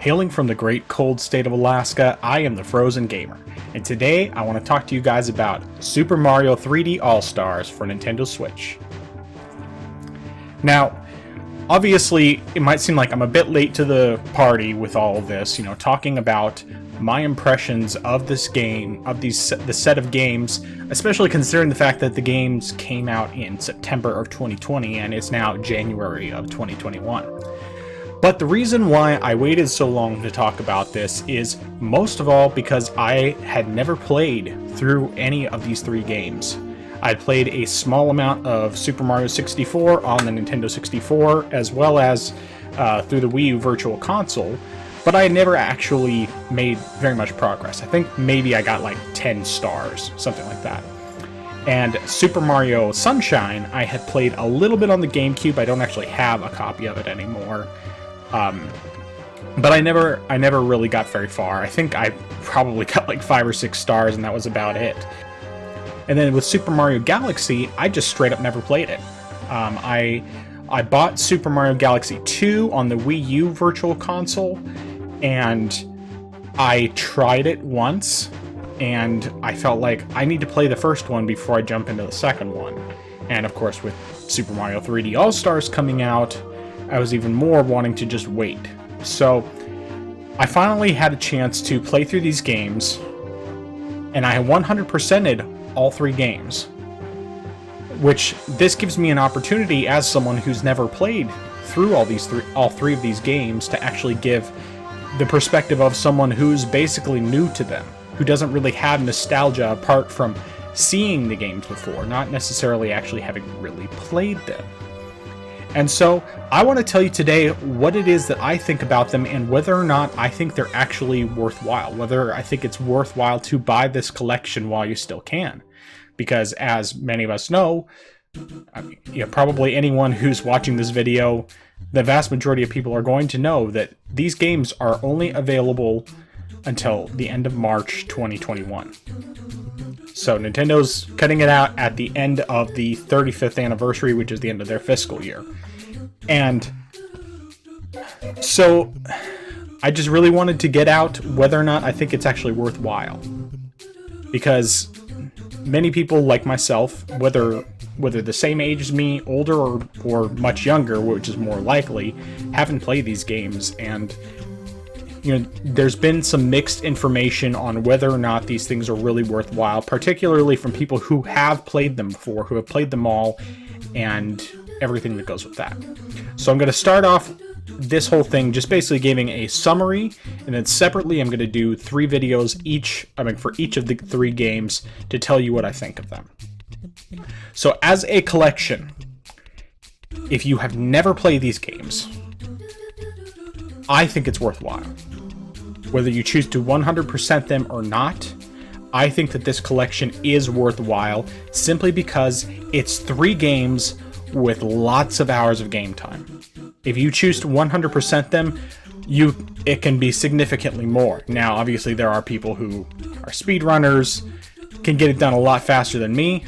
Hailing from the great cold state of Alaska, I am the Frozen Gamer, and today I want to talk to you guys about Super Mario 3D All-Stars for Nintendo Switch. Now, obviously, it might seem like I'm a bit late to the party with all of this, talking about my impressions of this game, of the set of games, especially considering the fact that the games came out in September of 2020 and it's now January of 2021. But the reason why I waited so long to talk about this is most of all because I had never played through any of these three games. I'd played a small amount of Super Mario 64 on the Nintendo 64 as well as through the Wii U Virtual Console, but I had never actually made very much progress. I think maybe I got like 10 stars, something like that. And Super Mario Sunshine, I had played a little bit on the GameCube. I don't actually have a copy of it anymore. But I never really got very far. I think I probably got like 5 or 6 stars and that was about it. And then with Super Mario Galaxy, I just straight up never played it. I bought Super Mario Galaxy 2 on the Wii U Virtual Console, and I tried it once, and I felt like I need to play the first one before I jump into the second one. And of course, with Super Mario 3D All-Stars coming out, I was even more wanting to just wait. So I finally had a chance to play through these games, and I 100%ed all three games, which this gives me an opportunity as someone who's never played through all three of these games to actually give the perspective of someone who's basically new to them, who doesn't really have nostalgia apart from seeing the games before, not necessarily actually having really played them. And so I want to tell you today what it is that I think about them and whether or not I think they're actually worthwhile, whether I think it's worthwhile to buy this collection while you still can. Because as many of us know, probably anyone who's watching this video, the vast majority of people are going to know that these games are only available until the end of March 2021. So Nintendo's cutting it out at the end of the 35th anniversary, which is the end of their fiscal year. And so I just really wanted to get out whether or not I think it's actually worthwhile. Because many people like myself, whether the same age as me, older or much younger, which is more likely, haven't played these games, and there's been some mixed information on whether or not these things are really worthwhile, particularly from people who have played them before, who have played them all, and everything that goes with that. So I'm going to start off this whole thing just basically giving a summary, and then separately I'm going to do 3 videos for each of the 3 games to tell you what I think of them. So as a collection, if you have never played these games, I think it's worthwhile. Whether you choose to 100% them or not, I think that this collection is worthwhile simply because it's 3 games with lots of hours of game time. If you choose to 100% them, it can be significantly more. Now, obviously, there are people who are speedrunners, can get it done a lot faster than me.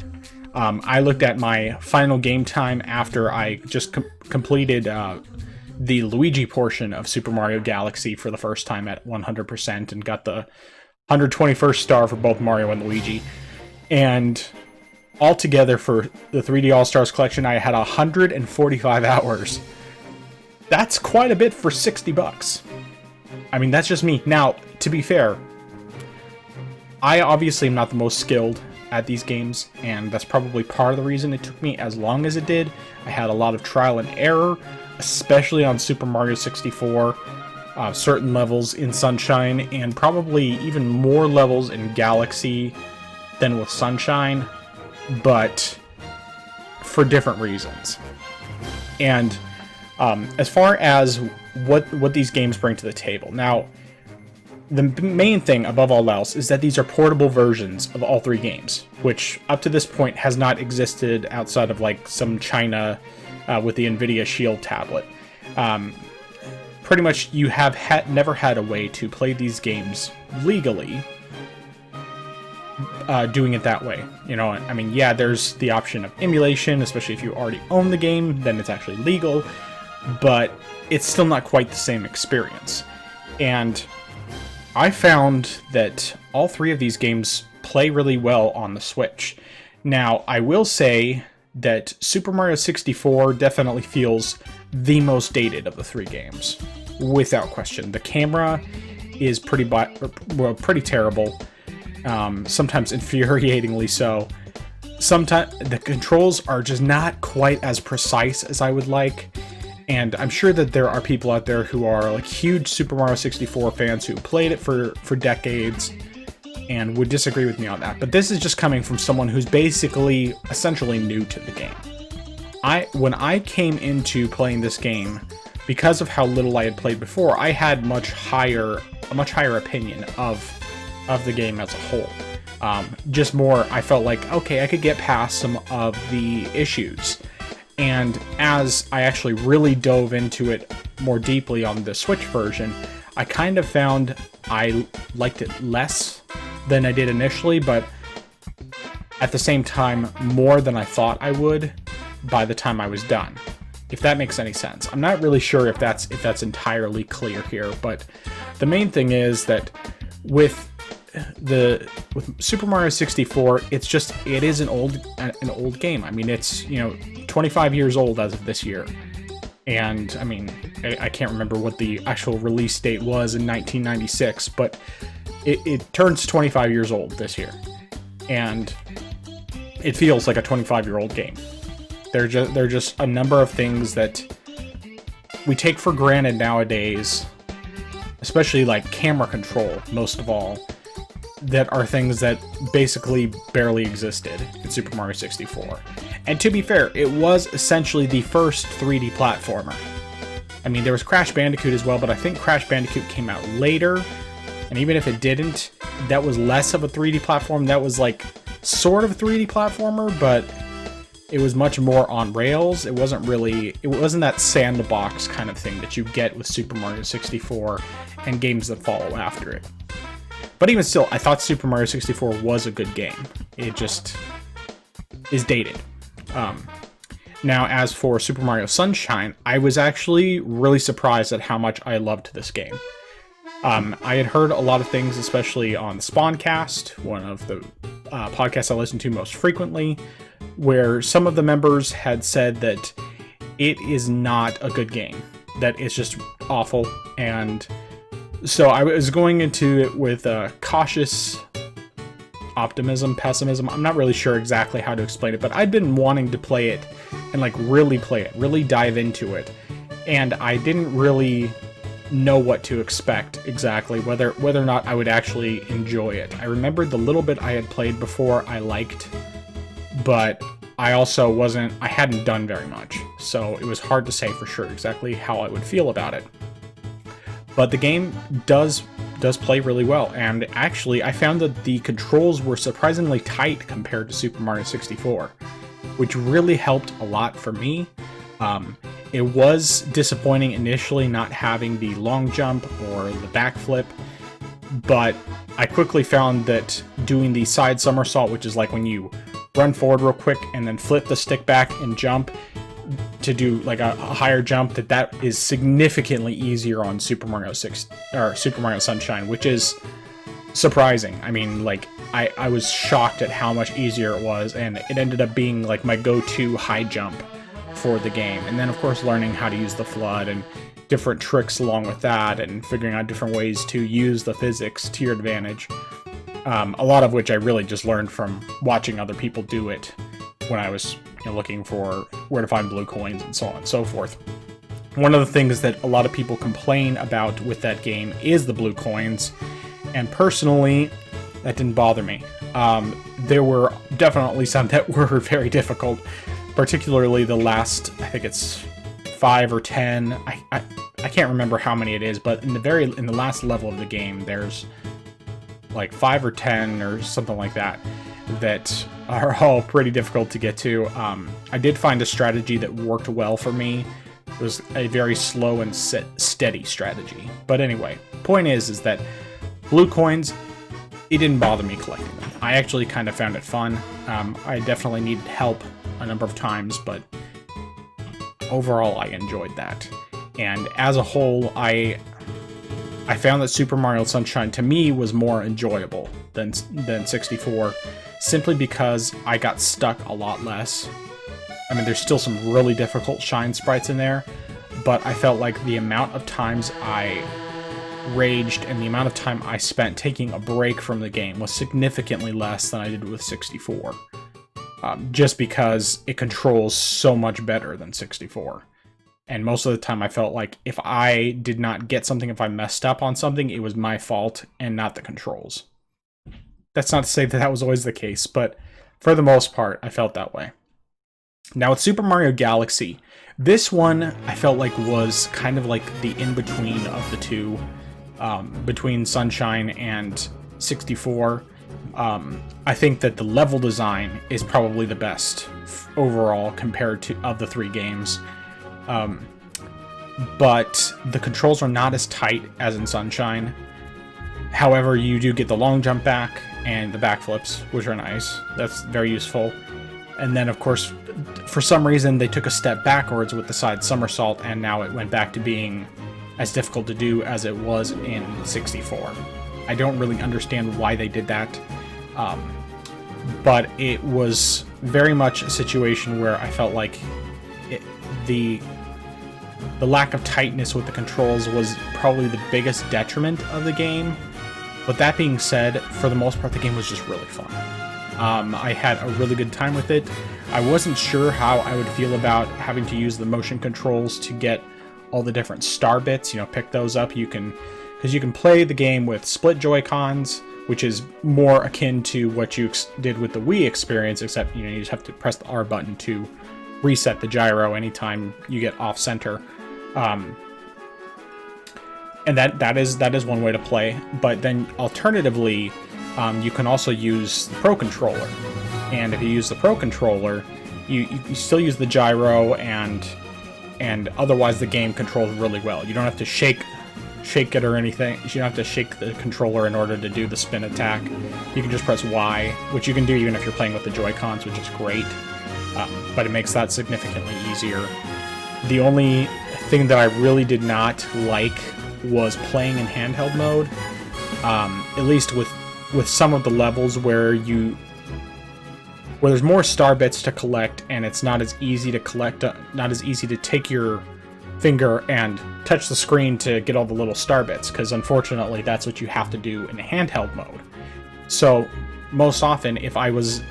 I looked at my final game time after I just completed the Luigi portion of Super Mario Galaxy for the first time at 100% and got the 121st star for both Mario and Luigi. And altogether for the 3D All-Stars collection, I had 145 hours. That's quite a bit for $60. I mean, that's just me. Now, to be fair, I obviously am not the most skilled at these games, and that's probably part of the reason it took me as long as it did. I had a lot of trial and error, especially on Super Mario 64, certain levels in Sunshine, and probably even more levels in Galaxy than with Sunshine, but for different reasons. And as far as what these games bring to the table, now, the main thing above all else is that these are portable versions of all 3 games, which up to this point has not existed outside of like some China with the NVIDIA Shield tablet. Pretty much you have never had a way to play these games legally doing it that way. I mean, yeah, there's the option of emulation, especially if you already own the game, then it's actually legal, but it's still not quite the same experience. And I found that all three of these games play really well on the Switch. Now, I will say that Super Mario 64 definitely feels the most dated of the three games, without question. The camera is pretty terrible, sometimes infuriatingly so. Sometimes the controls are just not quite as precise as I would like, and I'm sure that there are people out there who are like huge Super Mario 64 fans who played it for decades and would disagree with me on that. But this is just coming from someone who's basically essentially new to the game. When I came into playing this game, because of how little I had played before, I had a much higher opinion of the game as a whole. Just more, I felt like, okay, I could get past some of the issues. And as I actually really dove into it more deeply on the Switch version, I kind of found I liked it less than I did initially, but at the same time, more than I thought I would by the time I was done. If that makes any sense. I'm not really sure if that's entirely clear here, but the main thing is that with Super Mario 64, it is an old game. I mean, it's 25 years old as of this year, and I mean, I can't remember what the actual release date was in 1996, but it turns 25 years old this year, and it feels like a 25-year-old game. There are just a number of things that we take for granted nowadays, especially like camera control, most of all, that are things that basically barely existed in Super Mario 64. And to be fair, it was essentially the first 3D platformer. I mean, there was Crash Bandicoot as well, but I think Crash Bandicoot came out later, and even if it didn't, that was less of a 3D platform. That was like sort of a 3D platformer, but it was much more on rails. It wasn't that sandbox kind of thing that you get with Super Mario 64 and games that follow after it. But even still, I thought Super Mario 64 was a good game. It just is dated. Now, as for Super Mario Sunshine, I was actually really surprised at how much I loved this game. I had heard a lot of things, especially on Spawncast, one of the podcasts I listen to most frequently, where some of the members had said that it is not a good game, that it's just awful, and so I was going into it with cautious pessimism. I'm not really sure exactly how to explain it, but I'd been wanting to play it and like really play it, really dive into it, and I didn't really know what to expect exactly, whether or not I would actually enjoy it. I remembered the little bit I had played before I liked, but I hadn't done very much, so it was hard to say for sure exactly how I would feel about it. But the game does play really well, and actually I found that the controls were surprisingly tight compared to Super Mario 64, which really helped a lot for me. It was disappointing initially not having the long jump or the backflip, but I quickly found that doing the side somersault, which is like when you run forward real quick and then flip the stick back and jump to do like a higher jump, that is significantly easier on Super Mario Sunshine, which is surprising. I mean, like I was shocked at how much easier it was, and it ended up being like my go-to high jump for the game. And then of course learning how to use the FLUDD and different tricks along with that, and figuring out different ways to use the physics to your advantage. A lot of which I really just learned from watching other people do it when I was looking for where to find blue coins and so on and so forth. One of the things that a lot of people complain about with that game is the blue coins, and personally, that didn't bother me. There were definitely some that were very difficult, particularly the last, I think it's 5 or 10. I can't remember how many it is, but in the last level of the game, there's like 5 or 10 or something like that are all pretty difficult to get to. I did find a strategy that worked well for me. It was a very slow and steady strategy. But anyway, point is that blue coins, it didn't bother me collecting them. I actually kind of found it fun. I definitely needed help a number of times, but overall I enjoyed that. And as a whole, I I found that Super Mario Sunshine to me was more enjoyable than 64, simply because I got stuck a lot less. I mean, there's still some really difficult shine sprites in there, but I felt like the amount of times I raged and the amount of time I spent taking a break from the game was significantly less than I did with 64. Just because it controls so much better than 64. And most of the time I felt like if I did not get something, if I messed up on something, it was my fault and not the controls. That's not to say that that was always the case, but for the most part, I felt that way. Now with Super Mario Galaxy, this one I felt like was kind of like the in-between of the two, between Sunshine and 64. I think that the level design is probably the best overall compared to of the three games. But the controls are not as tight as in Sunshine. However, you do get the long jump back and the backflips, which are nice. That's very useful. And then, of course, for some reason, they took a step backwards with the side somersault, and now it went back to being as difficult to do as it was in 64. I don't really understand why they did that, but it was very much a situation where I felt like the lack of tightness with the controls was probably the biggest detriment of the game. But that being said, for the most part, the game was just really fun. I had a really good time with it. I wasn't sure how I would feel about having to use the motion controls to get all the different star bits, pick those up. Because you can play the game with split Joy-Cons, which is more akin to what you did with the Wii experience, except you just have to press the R button to reset the gyro anytime you get off center. And that is one way to play. But then alternatively, you can also use the Pro Controller. And if you use the Pro Controller, you still use the gyro, and otherwise the game controls really well. You don't have to shake it or anything. You don't have to shake the controller in order to do the spin attack. You can just press Y, which you can do even if you're playing with the Joy-Cons, which is great. But it makes that significantly easier. The only thing that I really did not like was playing in handheld mode. At least with some of the levels where there's more star bits to collect, and it's not as easy to collect, not as easy to take your finger and touch the screen to get all the little star bits, because unfortunately that's what you have to do in handheld mode. So most often, if I was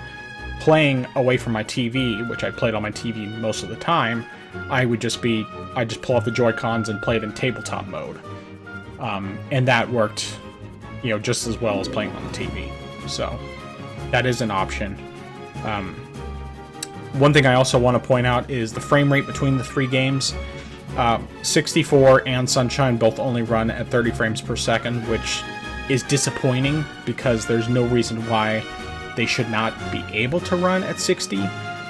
playing away from my TV, which I played on my TV most of the time, I'd just pull off the Joy-Cons and play it in tabletop mode. And that worked, just as well as playing on the TV. So that is an option. One thing I also want to point out is the frame rate between the three games. 64 and Sunshine both only run at 30 frames per second, which is disappointing because there's no reason why they should not be able to run at 60.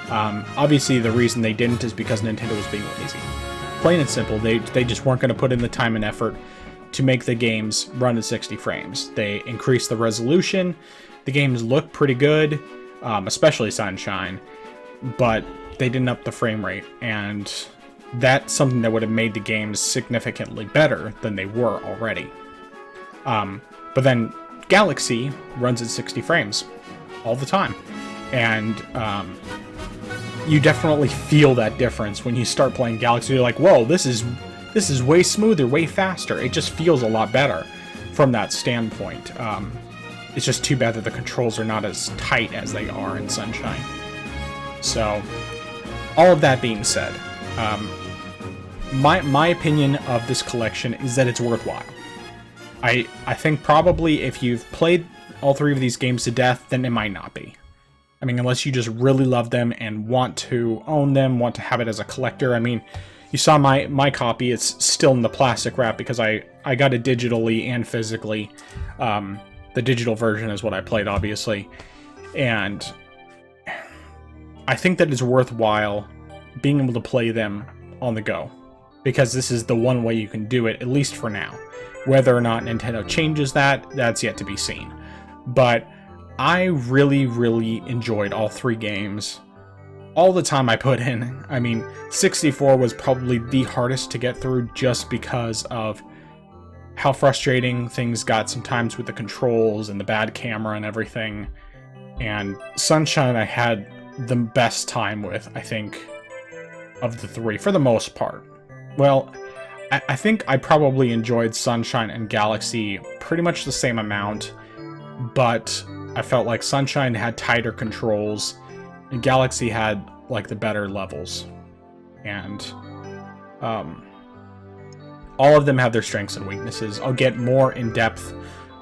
Obviously, the reason they didn't is because Nintendo was being lazy. Plain and simple, they just weren't going to put in the time and effort to make the games run at 60 frames. They increased the resolution. The games look pretty good, especially Sunshine, but they didn't up the frame rate, and that's something that would have made the games significantly better than they were already. But then Galaxy runs at 60 frames all the time, and you definitely feel that difference when you start playing Galaxy. You're like, whoa, this is way smoother, way faster. It just feels a lot better from that standpoint. It's just too bad that the controls are not as tight as they are in Sunshine. So, all of that being said, my opinion of this collection is that it's worthwhile. I think probably if you've played all three of these games to death, then it might not be. I mean, unless you just really love them and want to own them, want to have it as a collector. I mean, you saw my copy. It's still in the plastic wrap because I got it digitally and physically. The digital version is what I played, obviously. And I think that it's worthwhile being able to play them on the go, because this is the one way you can do it, at least for now. Whether or not Nintendo changes that, that's yet to be seen. But I really, really enjoyed all three games. All the time I put in. I mean, 64 was probably the hardest to get through just because of how frustrating things got sometimes with the controls and the bad camera and everything. And Sunshine I had the best time with, I think, of the three, for the most part. Well, I think I probably enjoyed Sunshine and Galaxy pretty much the same amount, but I felt like Sunshine had tighter controls, and Galaxy had, like, the better levels. And, all of them have their strengths and weaknesses. I'll get more in depth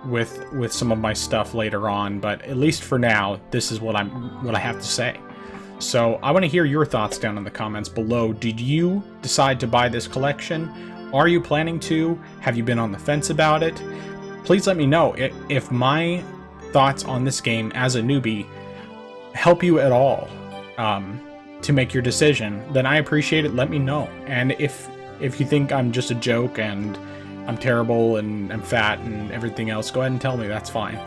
with some of my stuff later on, but at least for now, this is what I have to say. So I want to hear your thoughts down in the comments below. Did you decide to buy this collection? Are you planning to? Have you been on the fence about it? Please let me know if my thoughts on this game as a newbie help you at all to make your decision. Then I appreciate it. Let me know. And if you think I'm just a joke and I'm terrible and I'm fat and everything else, go ahead and tell me. That's fine.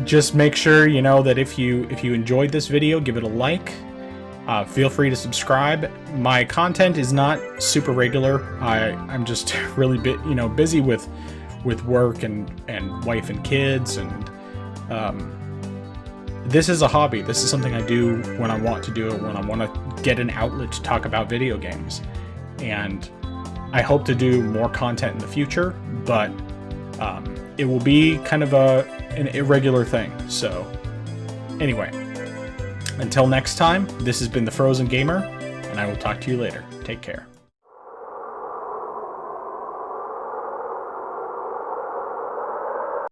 Just make sure you know that if you enjoyed this video, give it a like. Feel free to subscribe. My content is not super regular. I'm just really busy with work and wife and kids, and this is a hobby. This is something I do when I want to do it, when I want to get an outlet to talk about video games. And I hope to do more content in the future, but it will be kind of an irregular thing. So anyway, until next time, this has been The Frozen Gamer, and I will talk to you later. Take care.